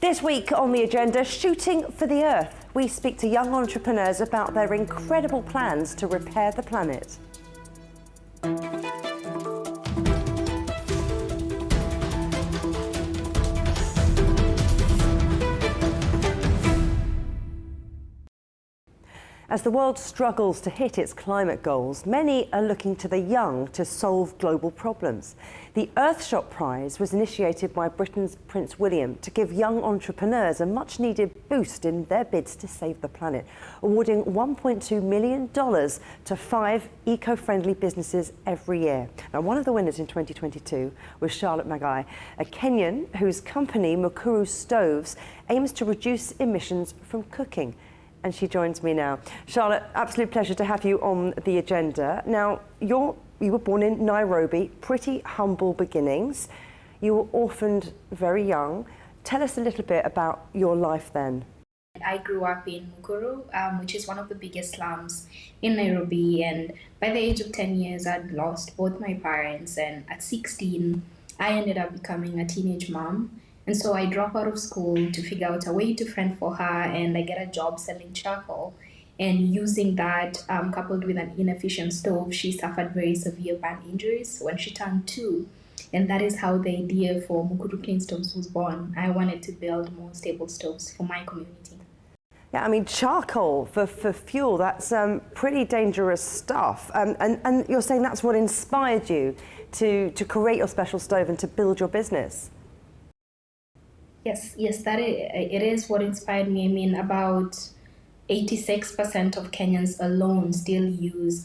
This week on the agenda, shooting for the Earth. We speak to young entrepreneurs about their incredible plans to repair the planet. As the world struggles to hit its climate goals, many are looking to the young to solve global problems. The Earthshot Prize was initiated by Britain's Prince William to give young entrepreneurs a much-needed boost in their bids to save the planet, awarding $1.2 million to 5 eco-friendly businesses every year. Now, one of the winners in 2022 was Charlot Magayi, a Kenyan whose company, Mukuru Stoves, aims to reduce emissions from cooking. And she joins me now. Charlotte, absolute pleasure to have you on the agenda. Now, you were born in Nairobi, pretty humble beginnings. You were orphaned very young. Tell us a little bit about your life then. I grew up in Mukuru, which is one of the biggest slums in Nairobi. And by the age of 10 years, I'd lost both my parents. And at 16, I ended up becoming a teenage mom. And so I drop out of school to figure out a way to fend for her, and I get a job selling charcoal. And using that, coupled with an inefficient stove, she suffered very severe burn injuries when she turned 2. And that is how the idea for Mukuru Clean Stoves was born. I wanted to build more stable stoves for my community. Yeah, I mean, charcoal for fuel, that's pretty dangerous stuff. And you're saying that's what inspired you to create your special stove and to build your business? Yes, it is what inspired me. I mean, about 86% of Kenyans alone still use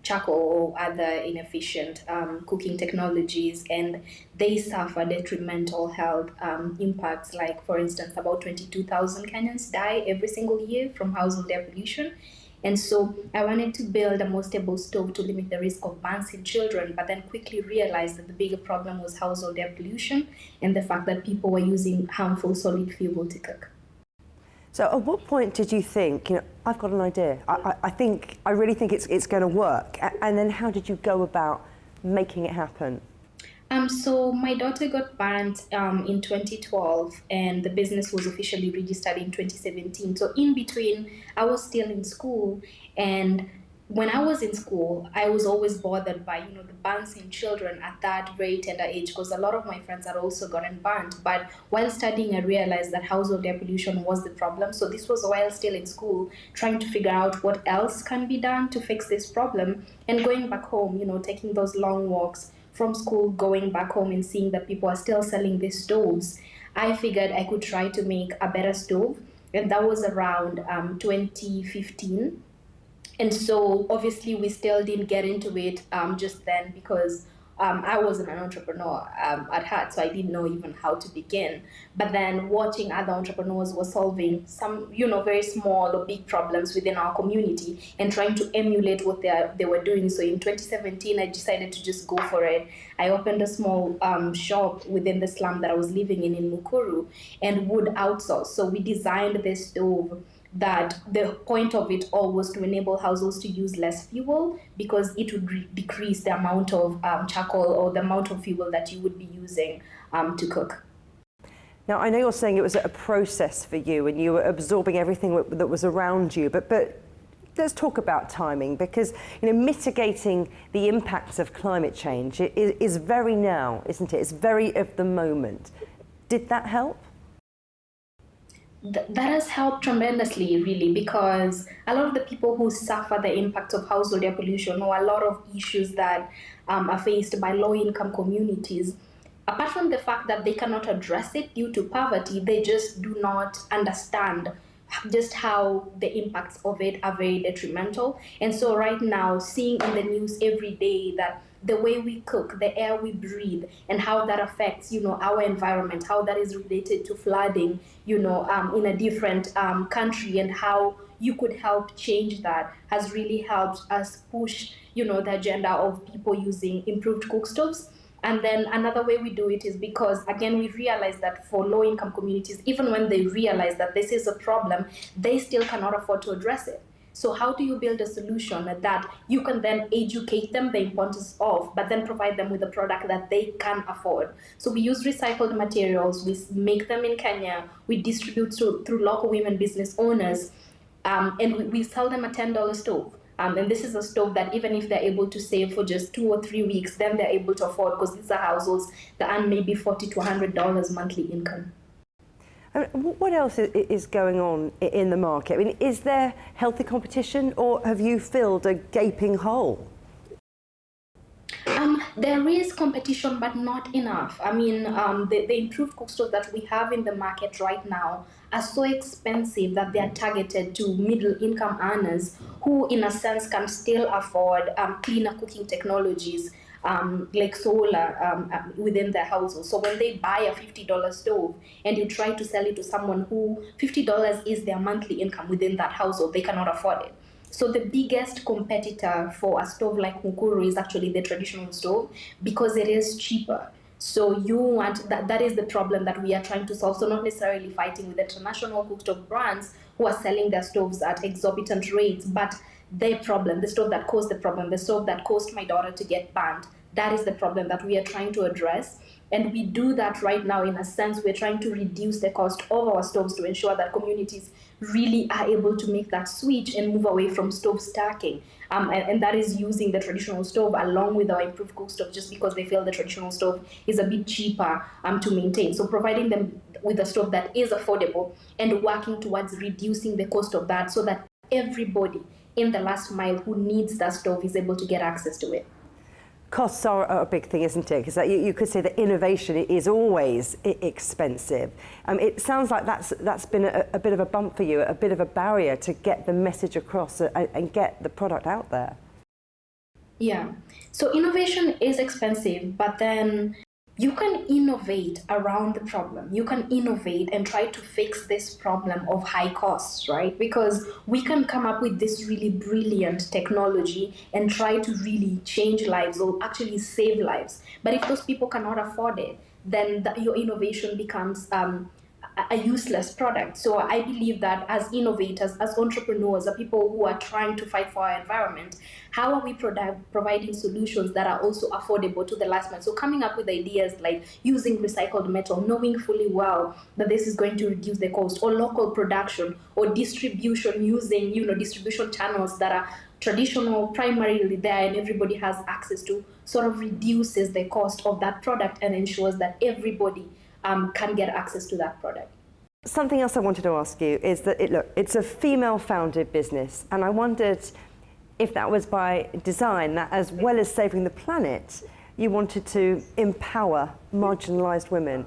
charcoal or other inefficient cooking technologies, and they suffer detrimental health impacts. Like, for instance, about 22,000 Kenyans die every single year from household air pollution. And so I wanted to build a more stable stove to limit the risk of burns in children, but then quickly realized that the bigger problem was household air pollution and the fact that people were using harmful solid fuel to cook. So at what point did you think, I've got an idea, I really think it's going to work, and then how did you go about making it happen? So my daughter got burnt in 2012, and the business was officially registered in 2017. So in between, I was still in school, and when I was in school, I was always bothered by the burns in children at that very tender age, because a lot of my friends had also gotten burnt. But while studying, I realized that household air pollution was the problem. So this was while still in school, trying to figure out what else can be done to fix this problem, and going back home, taking those long walks from school, going back home and seeing that people are still selling these stoves, I figured I could try to make a better stove. And that was around 2015. And so obviously we still didn't get into it just then, because I wasn't an entrepreneur at heart, so I didn't know even how to begin. But then watching other entrepreneurs were solving some, very small or big problems within our community and trying to emulate what they were doing. So in 2017, I decided to just go for it. I opened a small shop within the slum that I was living in Mukuru, and would outsource. So we designed this stove that the point of it all was to enable households to use less fuel, because it would decrease the amount of charcoal or the amount of fuel that you would be using to cook. Now, I know you're saying it was a process for you and you were absorbing everything that was around you, but let's talk about timing, because mitigating the impacts of climate change is very now, isn't it? It's very of the moment. Did that help? That has helped tremendously, really, because a lot of the people who suffer the impact of household air pollution, or a lot of issues that are faced by low-income communities, apart from the fact that they cannot address it due to poverty, they just do not understand just how the impacts of it are very detrimental. And so right now, seeing in the news every day that the way we cook, the air we breathe, and how that affects, our environment, how that is related to flooding, in a different country, and how you could help change that, has really helped us push, the agenda of people using improved cook stoves. And then another way we do it is because, again, we realize that for low-income communities, even when they realize that this is a problem, they still cannot afford to address it. So how do you build a solution that you can then educate them the importance of, but then provide them with a product that they can afford? So we use recycled materials, we make them in Kenya, we distribute through local women business owners, and we sell them a $10 stove. And this is a stove that even if they're able to save for just 2 or 3 weeks, then they're able to afford, because these are households that earn maybe $40 to $100 monthly income. What else is going on in the market? I mean, is there healthy competition, or have you filled a gaping hole? There is competition, but not enough. I mean, the improved cook stoves that we have in the market right now are so expensive that they are targeted to middle-income earners who, in a sense, can still afford cleaner cooking technologies like solar within their household. So when they buy a $50 stove and you try to sell it to someone who $50 is their monthly income within that household, they cannot afford it. So the biggest competitor for a stove like Mukuru is actually the traditional stove, because it is cheaper. So you want that is the problem that we are trying to solve. So not necessarily fighting with the international cooktop brands who are selling their stoves at exorbitant rates, but the problem, the stove that caused the problem, the stove that caused my daughter to get banned, that is the problem that we are trying to address. And we do that right now. In a sense, we're trying to reduce the cost of our stoves to ensure that communities really are able to make that switch and move away from stove stacking. And that is using the traditional stove along with our improved cook stove, just because they feel the traditional stove is a bit cheaper to maintain. So providing them with a stove that is affordable and working towards reducing the cost of that, so that everybody in the last mile who needs that stove is able to get access to it. Costs are a big thing, isn't it? Because you could say that innovation is always expensive. It sounds like that's been a bit of a bump for you, a bit of a barrier to get the message across and get the product out there. Yeah. So innovation is expensive, but then you can innovate around the problem. You can innovate and try to fix this problem of high costs, right? Because we can come up with this really brilliant technology and try to really change lives or actually save lives. But if those people cannot afford it, then your innovation becomes a useless product. So I believe that as innovators, as entrepreneurs, as people who are trying to fight for our environment, how are we providing solutions that are also affordable to the last man? So coming up with ideas like using recycled metal, knowing fully well that this is going to reduce the cost, or local production, or distribution using distribution channels that are traditional, primarily there, and everybody has access to, sort of reduces the cost of that product and ensures that everybody can get access to that product. Something else I wanted to ask you is that, it's a female-founded business, and I wondered if that was by design, that as well as saving the planet, you wanted to empower marginalised women.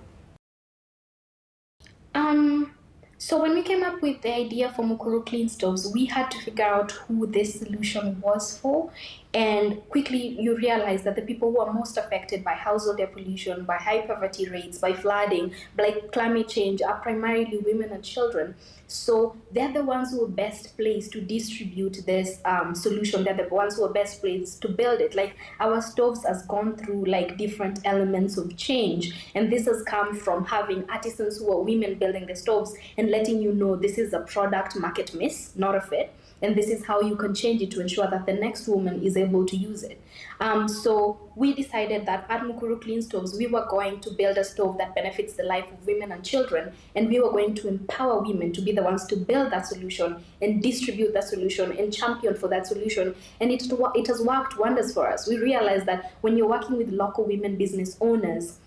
So when we came up with the idea for Mukuru Clean Stoves, we had to figure out who this solution was for. And quickly you realize that the people who are most affected by household air pollution, by high poverty rates, by flooding, by climate change are primarily women and children. So they're the ones who are best placed to distribute this solution. They're the ones who are best placed to build it. Like, our stoves has gone through like different elements of change. And this has come from having artisans who are women building the stoves and letting you know this is a product market miss, not a fit. And this is how you can change it to ensure that the next woman is able to use it. So we decided that at Mukuru Clean Stoves, we were going to build a stove that benefits the life of women and children, and we were going to empower women to be the ones to build that solution and distribute that solution and champion for that solution. And it has worked wonders for us. We realized that when you're working with local women business owners,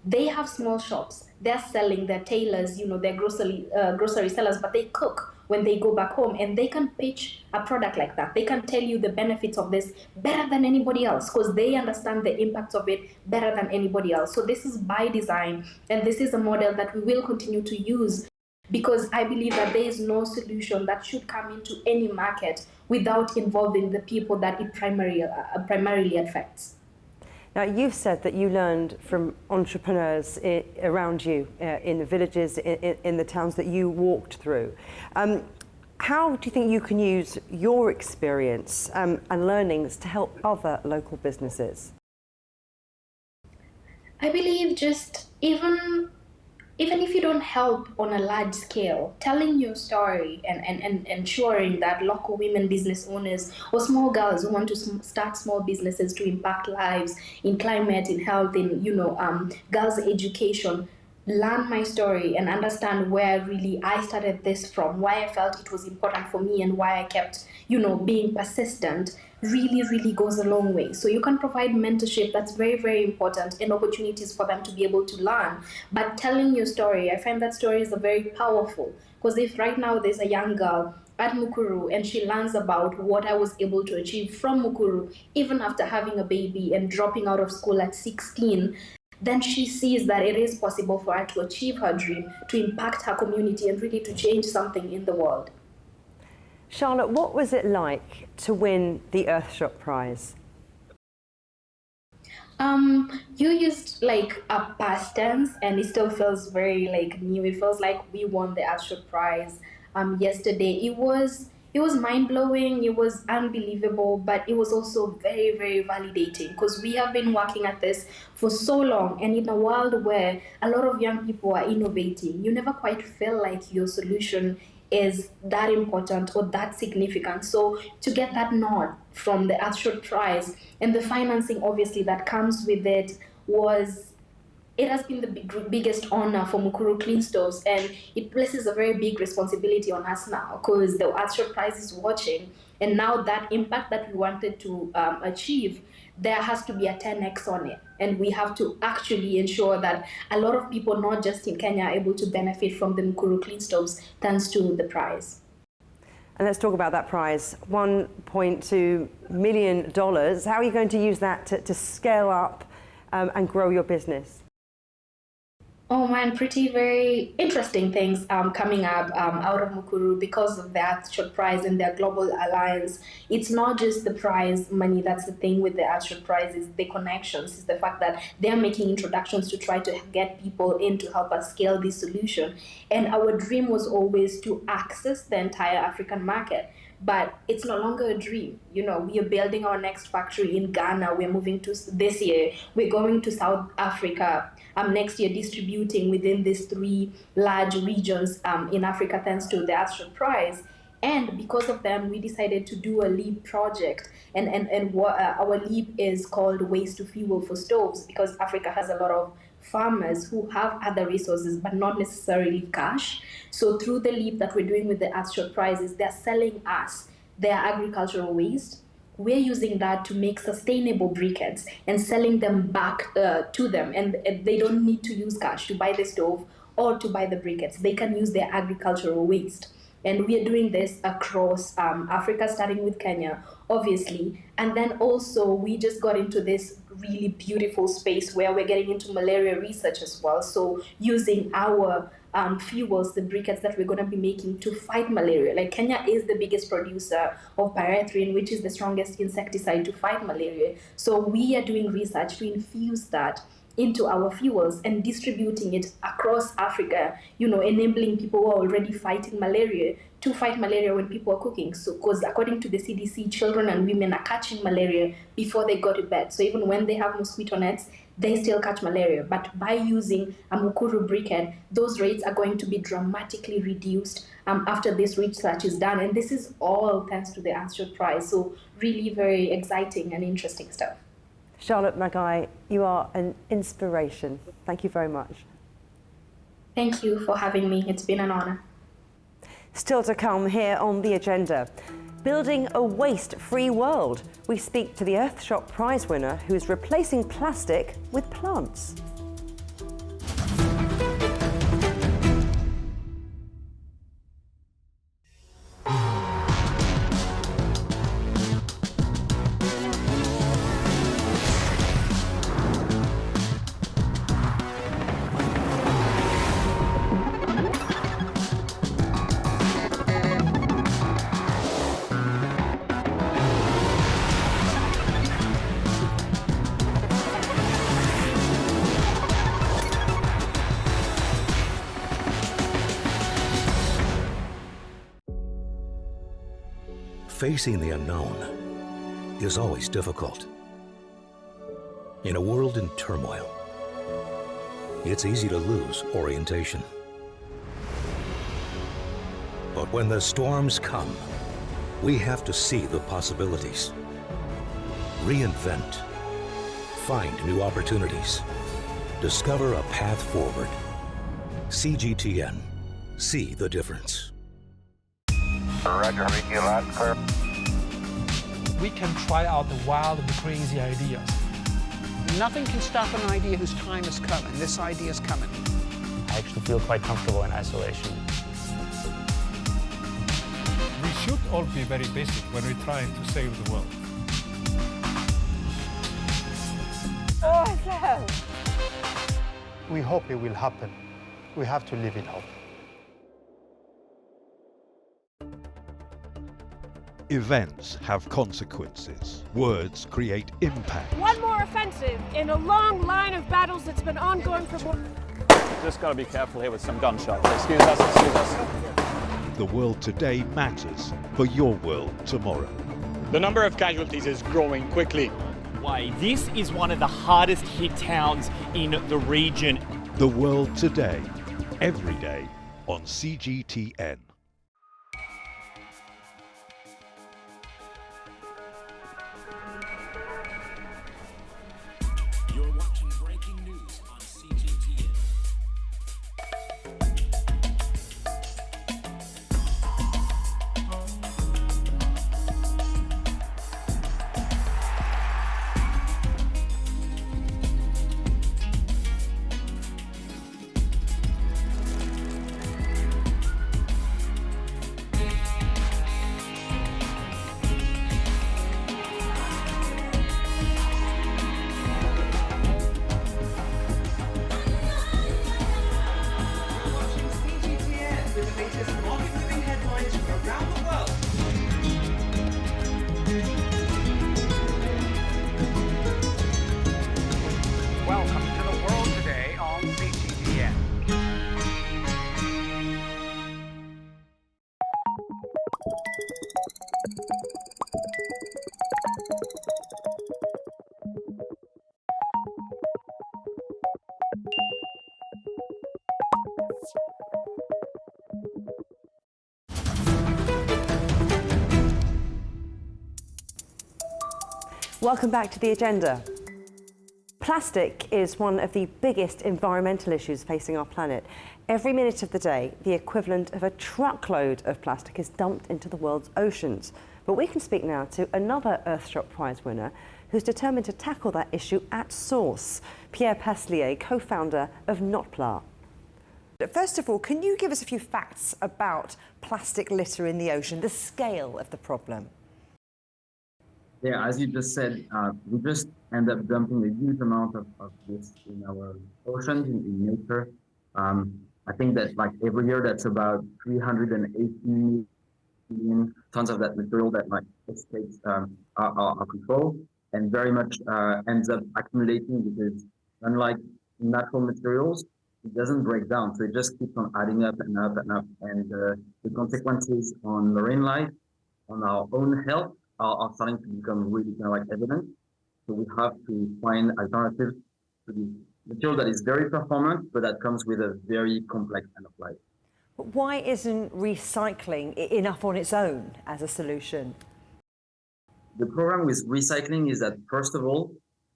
they have small shops. They're selling, they're tailors, they're grocery sellers, but they cook when they go back home, and they can pitch a product like that. They can tell you the benefits of this better than anybody else, because they understand the impacts of it better than anybody else. So this is by design, and this is a model that we will continue to use, because I believe that there is no solution that should come into any market without involving the people that it primarily affects. Now, you've said that you learned from entrepreneurs around you, in the villages, in the towns that you walked through. How do you think you can use your experience and learnings to help other local businesses? I believe just even even if you don't help on a large scale, telling your story and ensuring that local women business owners or small girls who want to start small businesses to impact lives in climate, in health, in girls' education, learn my story and understand where really I started this from, why I felt it was important for me, and why I kept, being persistent, really, really goes a long way. So you can provide mentorship that's very, very important and opportunities for them to be able to learn. But telling your story, I find that stories are very powerful. Because if right now there's a young girl at Mukuru and she learns about what I was able to achieve from Mukuru, even after having a baby and dropping out of school at 16, then she sees that it is possible for her to achieve her dream, to impact her community, and really to change something in the world. Charlotte, what was it like to win the Earthshot Prize? You used like a past tense, and it still feels very like new. It feels like we won the Earthshot Prize yesterday. It was mind blowing. It was unbelievable, but it was also very, very validating because we have been working at this for so long, and in a world where a lot of young people are innovating, you never quite feel like your solution is that important or that significant. So to get that nod from the Earthshot Prize and the financing obviously that comes with it it has been the biggest honor for Mukuru Clean Stoves, and it places a very big responsibility on us now because the Earthshot Prize is watching, and now that impact that we wanted to achieve, there has to be a 10x on it, and we have to actually ensure that a lot of people, not just in Kenya, are able to benefit from the Mukuru Clean Stoves thanks to the prize. And let's talk about that prize, $1.2 million. How are you going to use that to scale up and grow your business? Oh man, pretty very interesting things coming up out of Mukuru because of the Earthshot Prize and their global alliance. It's not just the prize money, that's the thing with the Earthshot Prize, is the connections, is the fact that they're making introductions to try to get people in to help us scale this solution. And our dream was always to access the entire African market. But it's no longer a dream. We are building our next factory in Ghana. We're moving to this year. We're going to South Africa next year, distributing within these 3 large regions in Africa, thanks to the Earthshot Prize. And because of them, we decided to do a LEAP project. And our LEAP is called Waste to Fuel for Stoves, because Africa has a lot of farmers who have other resources but not necessarily cash. So through the LEAP that we're doing with the Earthshot Prizes, they're selling us their agricultural waste. We're using that to make sustainable briquettes and selling them back to them. And they don't need to use cash to buy the stove or to buy the briquettes. They can use their agricultural waste. And we are doing this across Africa, starting with Kenya, obviously. And then also, we just got into this really beautiful space where we're getting into malaria research as well. So using our fuels, the briquettes that we're going to be making to fight malaria. Like, Kenya is the biggest producer of pyrethrin, which is the strongest insecticide to fight malaria. So we are doing research to infuse that into our fuels and distributing it across Africa, enabling people who are already fighting malaria to fight malaria when people are cooking. So, because according to the CDC, children and women are catching malaria before they go to bed. So even when they have mosquito nets, they still catch malaria. But by using a Mukuru briquette, those rates are going to be dramatically reduced after this research is done. And this is all thanks to the Earthshot Prize. So really very exciting and interesting stuff. Charlot Magayi, you are an inspiration. Thank you very much. Thank you for having me. It's been an honor. Still to come here on the agenda, building a waste-free world. We speak to the Earthshot Prize winner who is replacing plastic with plants. Facing the unknown is always difficult. In a world in turmoil, it's easy to lose orientation. But when the storms come, we have to see the possibilities. Reinvent. Find new opportunities. Discover a path forward. CGTN. See the difference. Roger, reading you loud and clear. We can try out the wild and the crazy ideas. Nothing can stop an idea whose time is coming. This idea is coming. I actually feel quite comfortable in isolation. We should all be very basic when we're trying to save the world. Awesome! We hope it will happen. We have to live in hope. Events have consequences. Words create impact. One more offensive in a long line of battles that's been ongoing for more... Just gotta be careful here with some gunshots. Excuse us, excuse us. The world today matters for your world tomorrow. The number of casualties is growing quickly. Why, this is one of the hardest hit towns in the region. The world today, every day on CGTN. You're watching breaking news on CGTN. Welcome to the world today on CGTN. Welcome back to the agenda. Plastic is one of the biggest environmental issues facing our planet. Every minute of the day, the equivalent of a truckload of plastic is dumped into the world's oceans. But we can speak now to another Earthshot Prize winner who's determined to tackle that issue at source, Pierre Paslier, co-founder of Not Pla. First of all, can you give us a few facts about plastic litter in the ocean, the scale of the problem? Yeah, as you just said, we just end up dumping a huge amount of this in our oceans, in nature. I think that like every year, that's about 380 million tons of that material that like escapes our control and very much ends up accumulating because unlike natural materials, it doesn't break down. So it just keeps on adding up and up and up. And the consequences on marine life, on our own health, are starting to become really kind of like evident. So we have to find alternatives to the material that is very performant, but that comes with a very complex end of life. But why isn't recycling enough on its own as a solution? The problem with recycling is that, first of all,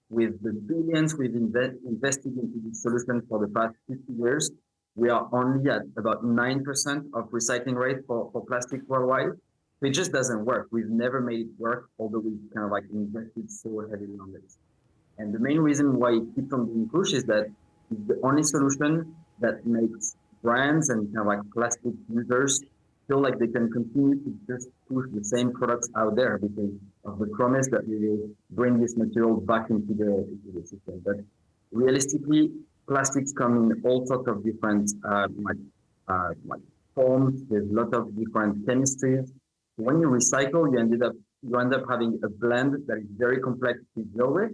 with the billions we've invested into this solution for the past 50 years, we are only at about 9% of recycling rate for plastic worldwide. So it just doesn't work. We've never made it work, although we've kind of like invested so heavily on this. And the main reason why it keeps on being pushed is that it's the only solution that makes brands and kind of like plastic users feel like they can continue to just push the same products out there because of the promise that we will bring this material back into the system. But realistically, plastics come in all sorts of different like forms. There's a lot of different chemistries. When you recycle, you end up having a blend that is very complex to deal with,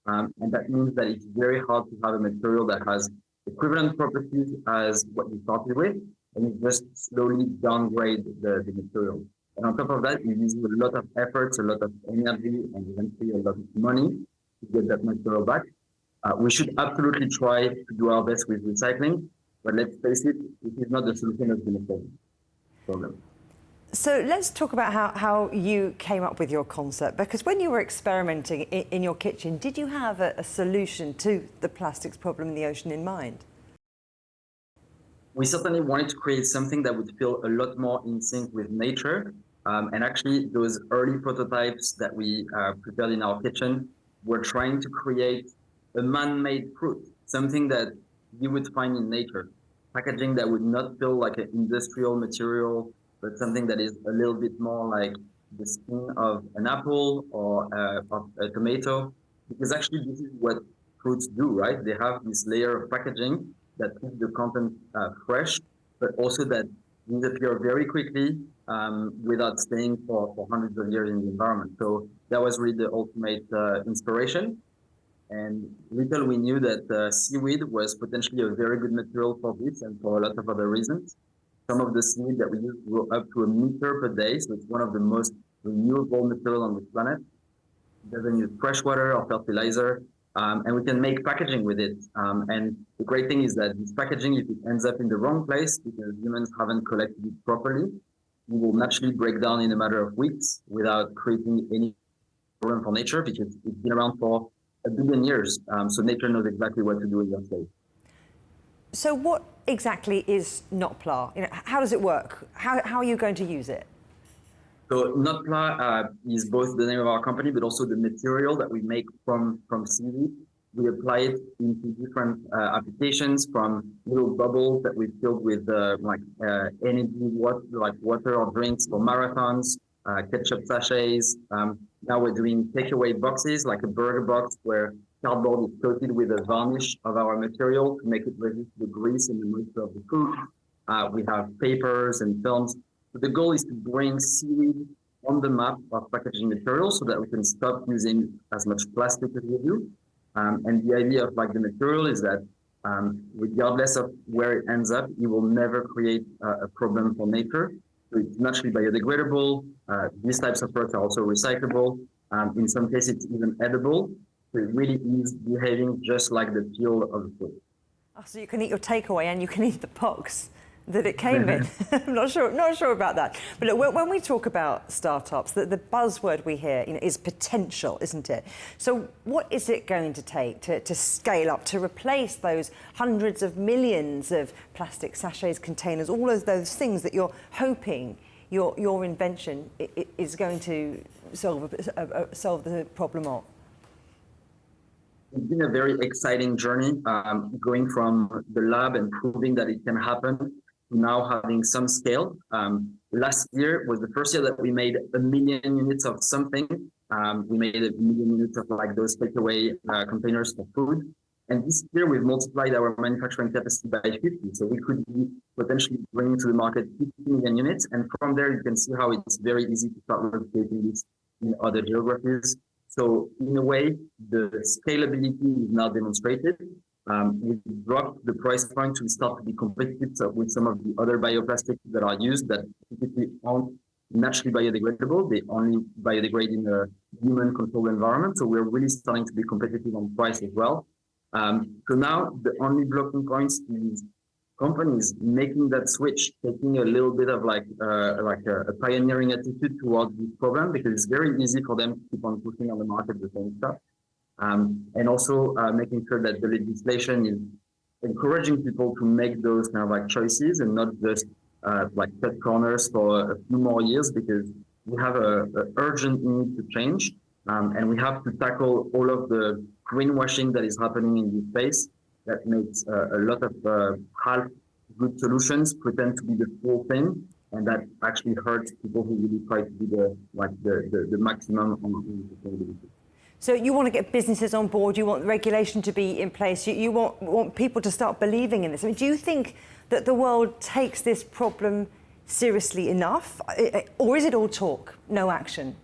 and that means that it's very hard to have a material that has equivalent properties as what you started with, and you just slowly downgrade the material. And on top of that, you use a lot of efforts, a lot of energy, and eventually a lot of money to get that material back. We should absolutely try to do our best with recycling, but let's face it, it is not the solution that's going to solve the problem. So let's talk about how you came up with your concept, because when you were experimenting in your kitchen, did you have a solution to the plastics problem in the ocean in mind? We certainly wanted to create something that would feel a lot more in sync with nature. And actually, those early prototypes that we prepared in our kitchen were trying to create a man-made fruit, something that you would find in nature. Packaging that would not feel like an industrial material, but something that is a little bit more like the skin of an apple or of a tomato. Because actually, this is what fruits do, right? They have this layer of packaging that keeps the content fresh, but also that disappear very quickly without staying for hundreds of years in the environment. So that was really the ultimate inspiration. And little we knew that seaweed was potentially a very good material for this and for a lot of other reasons. Some of the seaweed that we use grow up to 1 meter per day, so it's one of the most renewable materials on the planet. It doesn't use fresh water or fertilizer, and we can make packaging with it. And the great thing is that this packaging, if it ends up in the wrong place because humans haven't collected it properly, it will naturally break down in a matter of weeks without creating any problem for nature, because it's been around for 1 billion years. So nature knows exactly what to do in that case. So what exactly is Not Pla? How does it work? How are you going to use it? So Not Pla is both the name of our company, but also the material that we make from seaweed. We apply it into different applications, from little bubbles that we filled with energy water, like water or drinks for marathons, ketchup sachets. Now we're doing takeaway boxes, like a burger box where cardboard is coated with a varnish of our material to make it resist the grease and the moisture of the food. We have papers and films. So the goal is to bring seaweed on the map of packaging materials so that we can stop using as much plastic as we do. And the idea of the material is that regardless of where it ends up, it will never create a problem for nature. So it's naturally biodegradable. These types of products are also recyclable. In some cases, it's even edible. So it really is behaving just like the peel of the food. Oh, so you can eat your takeaway and you can eat the box that it came in. I'm not sure about that. But look, when we talk about startups, the buzzword we hear is potential, isn't it? So what is it going to take to scale up, to replace those hundreds of millions of plastic sachets, containers, all of those things that you're hoping your invention is going to solve the problem of? It's been a very exciting journey, going from the lab and proving that it can happen to now having some scale. Last year was the first year that we made 1 million units of something. We made 1 million units of those takeaway containers for food. And this year we've multiplied our manufacturing capacity by 50. So we could be potentially bringing to the market 50 million units. And from there, you can see how it's very easy to start replicating this in other geographies. So in a way, the scalability is now demonstrated. We dropped the price point to start to be competitive with some of the other bioplastics that are used that typically aren't naturally biodegradable. They only biodegrade in a human-controlled environment. So we're really starting to be competitive on price as well. So now the only blocking points is companies making that switch, taking a little bit of a pioneering attitude towards this problem, because it's very easy for them to keep on pushing on the market the same stuff. And also making sure that the legislation is encouraging people to make those choices and not just cut corners for a few more years, because we have an urgent need to change. And we have to tackle all of the greenwashing that is happening in this space that makes a lot of half good solutions pretend to be the full thing, and that actually hurts people who really try to be the maximum on sustainability. So you want to get businesses on board, you want regulation to be in place, you want people to start believing in this. I mean, do you think that the world takes this problem seriously enough, or is it all talk, no action?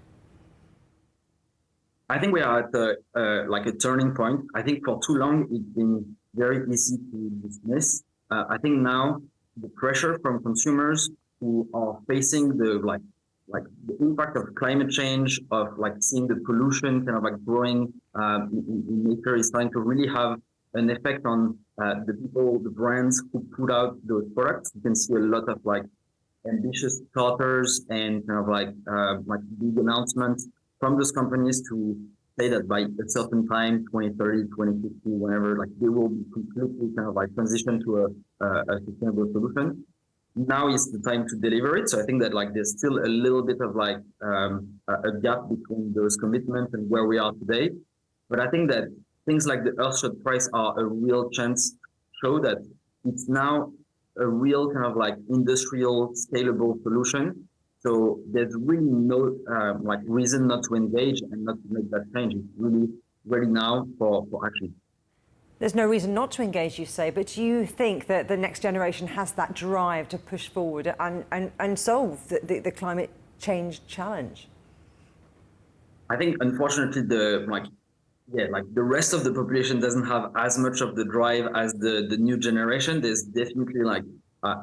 I think we are at a turning point. I think for too long it's been very easy to dismiss. I think now the pressure from consumers who are facing the impact of climate change, of seeing the pollution growing in nature is starting to really have an effect on the people, the brands who put out those products. You can see a lot of like ambitious charters and kind of like big announcements from those companies to say that by a certain time, 2030, 2050, whenever, like they will be completely kind of like transition to a sustainable solution. Now is the time to deliver it. So I think that like there's still a little bit of like a gap between those commitments and where we are today. But I think that things like the Earthshot Prize are a real chance to show that it's now a real kind of like industrial scalable solution. So there's really no like reason not to engage and not to make that change. It's really ready now for action. There's no reason not to engage, you say, but do you think that the next generation has that drive to push forward and solve the climate change challenge? I think, unfortunately, the rest of the population doesn't have as much of the drive as the new generation. There's definitely like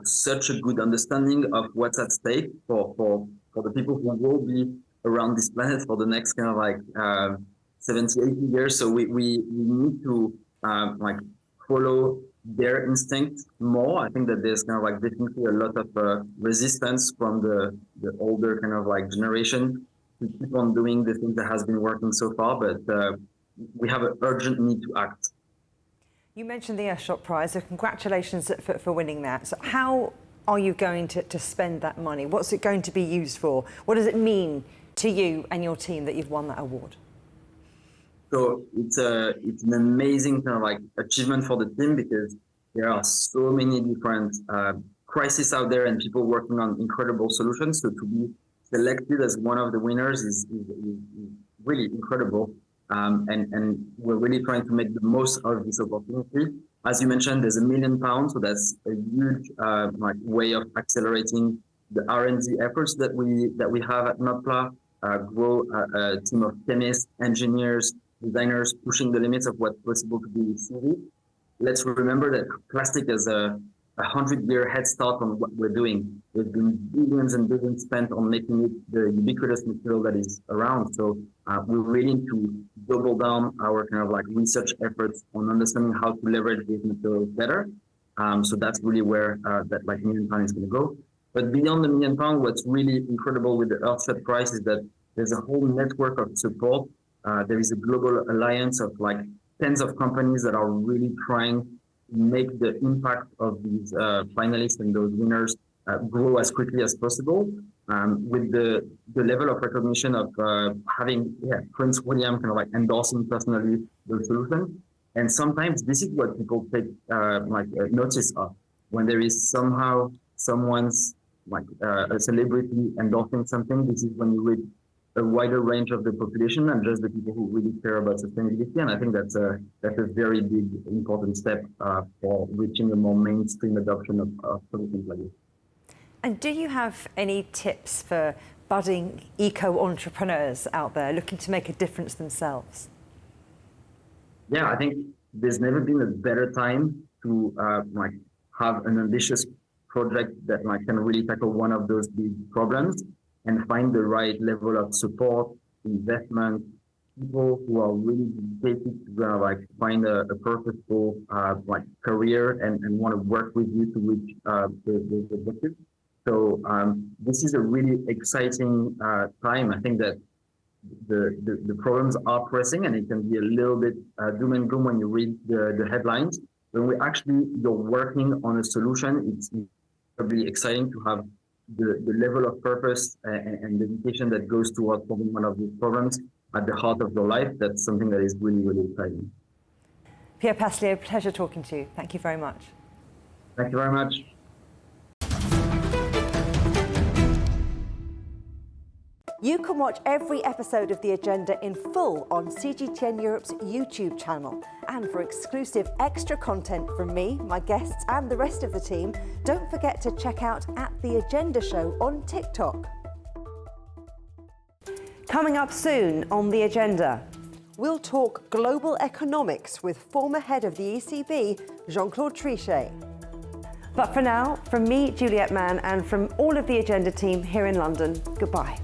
such a good understanding of what's at stake for the people who will be around this planet for the next kind of like 70, 80 years. So we need to like follow their instinct more. I think that there's kind of like definitely a lot of resistance from the older kind of like generation to keep on doing the things that has been working so far, but we have an urgent need to act. You mentioned the Earthshot Prize, so congratulations for winning that. So how are you going to spend that money? What's it going to be used for? What does it mean to you and your team that you've won that award? So it's an amazing kind of like achievement for the team because there are so many different crises out there and people working on incredible solutions. So to be selected as one of the winners is really incredible. And we're really trying to make the most of this opportunity. As you mentioned, there's £1 million, so that's a huge like way of accelerating the R&D efforts that we have at Notpla. Grow a team of chemists, engineers, designers pushing the limits of what's possible to do with CV. Let's remember that plastic has a 100-year head start on what we're doing. There's been billions and billions spent on making it the ubiquitous material that is around. So we really need to double down our kind of like research efforts on understanding how to leverage these materials better. So that's really where that like £1 million is going to go. But beyond the £1 million, what's really incredible with the Earthshot Prize is that there's a whole network of support. There is a global alliance of like tens of companies that are really trying to make the impact of these finalists and those winners grow as quickly as possible. With the level of recognition of having Prince William kind of like endorsing personally the solution. And sometimes this is what people take notice of. When there is somehow someone's like a celebrity endorsing something, this is when you reach a wider range of the population and just the people who really care about sustainability. And I think that's a very big, important step for reaching a more mainstream adoption of solutions like this. And do you have any tips for budding eco-entrepreneurs out there looking to make a difference themselves? Yeah, I think there's never been a better time to have an ambitious project that can really tackle one of those big problems and find the right level of support, investment, people who are really dedicated to find a purposeful career and want to work with you to reach the objective. So this is a really exciting time. I think that the problems are pressing, and it can be a little bit doom and gloom when you read the headlines. When you're working on a solution, it's really exciting to have the level of purpose and dedication that goes towards solving one of these problems at the heart of your life. That's something that is really, really exciting. Pierre Paslier, pleasure talking to you. Thank you very much. Thank you very much. You can watch every episode of The Agenda in full on CGTN Europe's YouTube channel. And for exclusive extra content from me, my guests and the rest of the team, don't forget to check out The Agenda Show on TikTok. Coming up soon on The Agenda, we'll talk global economics with former head of the ECB, Jean-Claude Trichet. But for now, from me, Juliet Mann, and from all of the Agenda team here in London, goodbye.